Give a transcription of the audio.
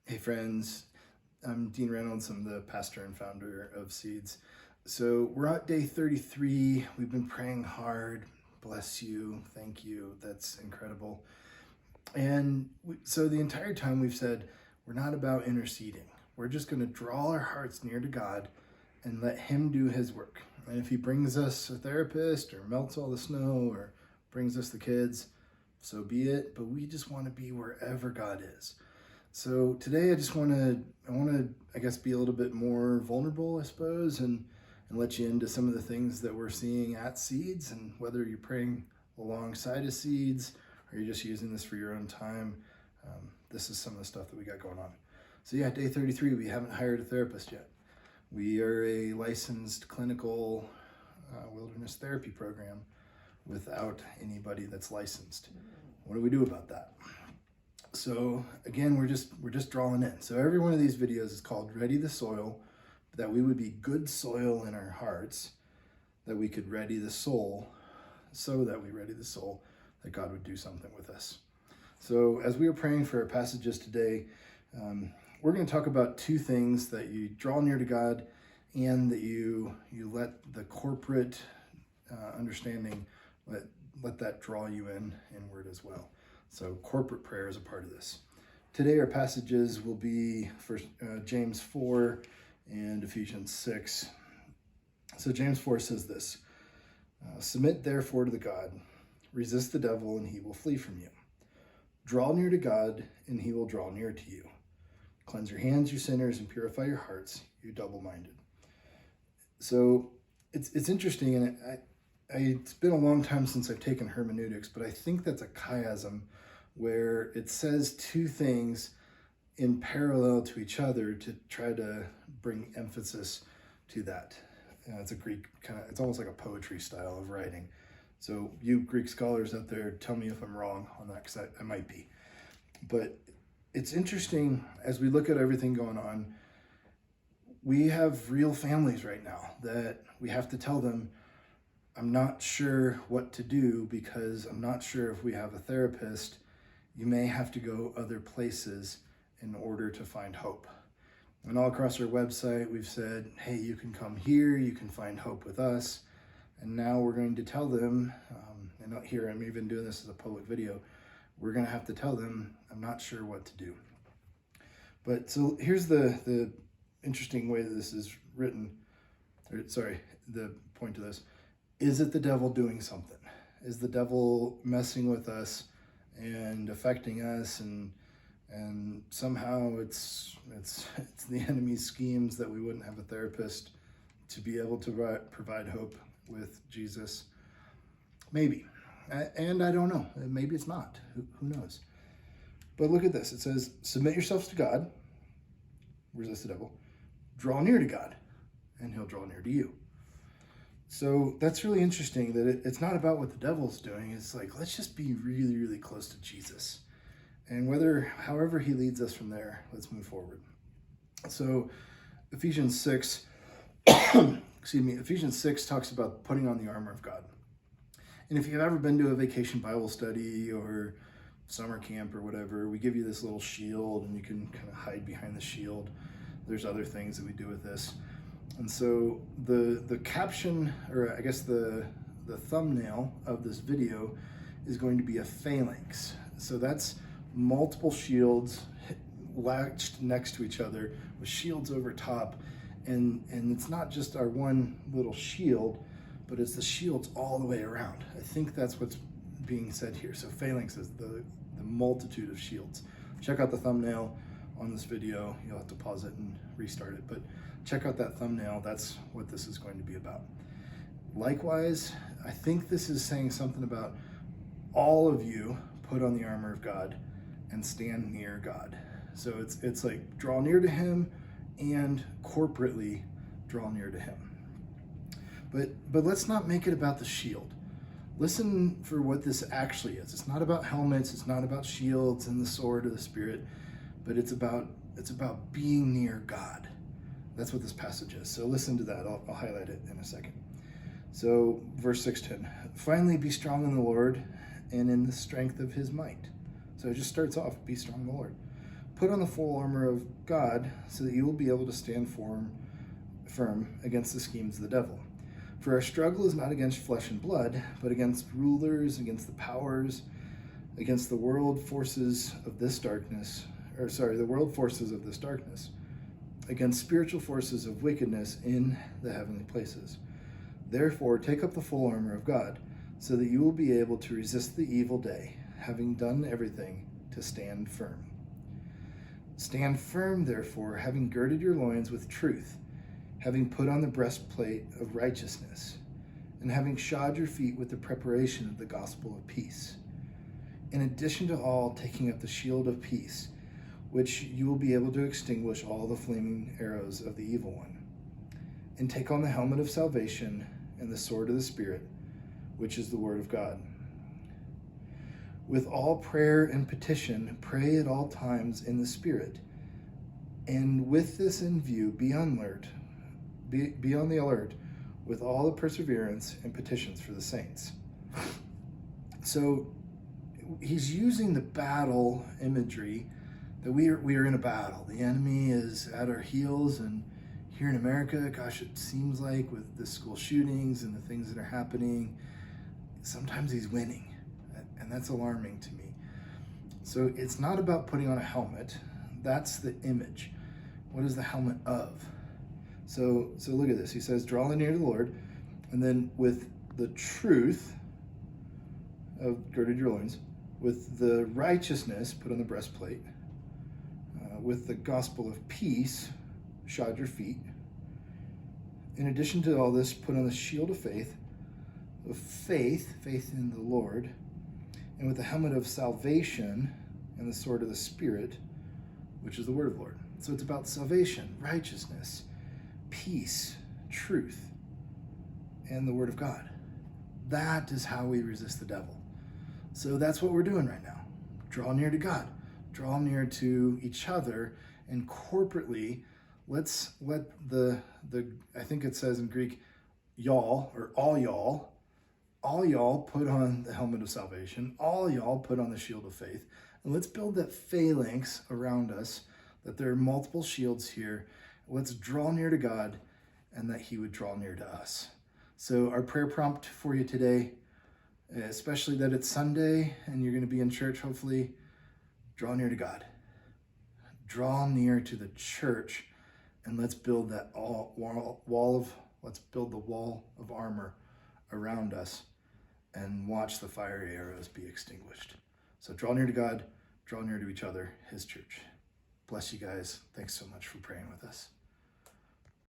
Hey friends, I'm Dean Reynolds. I'm the pastor and founder of Seeds. So we're at day 33. We've been praying hard. Bless you. Thank you. That's incredible. And so the entire time we've said, we're not about interceding. We're just going to draw our hearts near to God and let Him do His work. And if He brings us a therapist or melts all the snow or brings us the kids, so be it. But we just want to be wherever God is. So today I want to, I guess, be a little bit more vulnerable, I suppose, and let you into some of the things that we're seeing at Seeds, and whether you're praying alongside of Seeds or you're just using this for your own time, this is some of the stuff that we got going on. So yeah, day 33, we haven't hired a therapist yet. We are a licensed clinical wilderness therapy program without anybody that's licensed. What do we do about that? So again, we're just drawing in. So every one of these videos is called Ready the Soil, that we would be good soil in our hearts, that we could ready the soul, so that we ready the soul, that God would do something with us. So as we are praying for our passages today, we're going to talk about two things: that you draw near to God, and that you let the corporate understanding, let that draw you inward as well. So corporate prayer is a part of this. Today our passages will be first James 4 and Ephesians 6. So James 4 says this: submit therefore to the God, resist the devil and he will flee from you. Draw near to God and he will draw near to you. Cleanse your hands, you sinners, and purify your hearts, you double-minded. So it's interesting, and it's been a long time since I've taken hermeneutics, but I think that's a chiasm where it says two things in parallel to each other to try to bring emphasis to that. It's a Greek it's almost like a poetry style of writing. So you Greek scholars out there, tell me if I'm wrong on that, because I might be. But it's interesting, as we look at everything going on, we have real families right now that we have to tell them, I'm not sure what to do because I'm not sure if we have a therapist. You may have to go other places in order to find hope. And all across our website, we've said, hey, you can come here, you can find hope with us. And now we're going to tell them, and out here, I'm even doing this as a public video, we're going to have to tell them, I'm not sure what to do. But so here's the interesting way that this is written, the point to this. Is it the devil doing something? Is the devil messing with us and affecting us, and somehow it's the enemy's schemes that we wouldn't have a therapist to be able to provide hope with Jesus? Maybe. And I don't know. Maybe it's not. Who knows? But look at this. It says, submit yourselves to God, resist the devil, draw near to God, and he'll draw near to you. So that's really interesting, that it's not about what the devil's doing. It's like, let's just be really, really close to Jesus. And however he leads us from there, let's move forward. So Ephesians 6, Ephesians 6 talks about putting on the armor of God. And if you've ever been to a vacation Bible study or summer camp or whatever, we give you this little shield and you can kind of hide behind the shield. There's other things that we do with this. And so the caption, or I guess the thumbnail of this video, is going to be a phalanx. So that's multiple shields latched next to each other with shields over top. And it's not just our one little shield, but it's the shields all the way around. I think that's what's being said here. So phalanx is the multitude of shields. Check out the thumbnail on this video. You'll have to pause it and restart it, but check out that thumbnail. That's what this is going to be about. Likewise, I think this is saying something about all of you put on the armor of God and stand near God. So it's like draw near to him and corporately draw near to him. But let's not make it about the shield. Listen for what this actually is. It's not about helmets, it's not about shields and the sword of the Spirit, but it's about being near God. That's what this passage is. So listen to that. I'll highlight it in a second. So verse 6:10, finally be strong in the Lord and in the strength of his might. So it just starts off, be strong in the Lord. Put on the full armor of God so that you will be able to stand firm against the schemes of the devil. For our struggle is not against flesh and blood, but against rulers, against the powers, against the world forces of this darkness, against spiritual forces of wickedness in the heavenly places. Therefore, take up the full armor of God, so that you will be able to resist the evil day, having done everything to stand firm. Stand firm, therefore, having girded your loins with truth, having put on the breastplate of righteousness, and having shod your feet with the preparation of the gospel of peace. In addition to all, taking up the shield of peace, which you will be able to extinguish all the flaming arrows of the evil one. And take on the helmet of salvation and the sword of the Spirit, which is the word of God. With all prayer and petition, pray at all times in the Spirit. And with this in view, be on the alert with all the perseverance and petitions for the saints. So he's using the battle imagery that we are in a battle. The enemy is at our heels, and here in America, gosh, it seems like with the school shootings and the things that are happening, sometimes he's winning, and that's alarming to me. So it's not about putting on a helmet. That's the image. What is the helmet of? So look at this. He says, draw near to the Lord, and then with the truth of girded your loins, with the righteousness, put on the breastplate, with the gospel of peace, shod your feet. In addition to all this, put on the shield of faith in the Lord, and with the helmet of salvation and the sword of the Spirit, which is the word of the Lord. So it's about salvation, righteousness, peace, truth, and the word of God. That is how we resist the devil. So that's what we're doing right now. Draw near to God. Draw near to each other, and corporately, let's let I think it says in Greek, y'all, or all y'all put on the helmet of salvation, all y'all put on the shield of faith, and let's build that phalanx around us, that there are multiple shields here. Let's draw near to God, and that he would draw near to us. So our prayer prompt for you today, especially that it's Sunday and you're going to be in church, hopefully, draw near to God. Draw near to the church, and let's build that let's build the wall of armor around us and watch the fiery arrows be extinguished. So draw near to God, draw near to each other, his church. Bless you guys. Thanks so much for praying with us.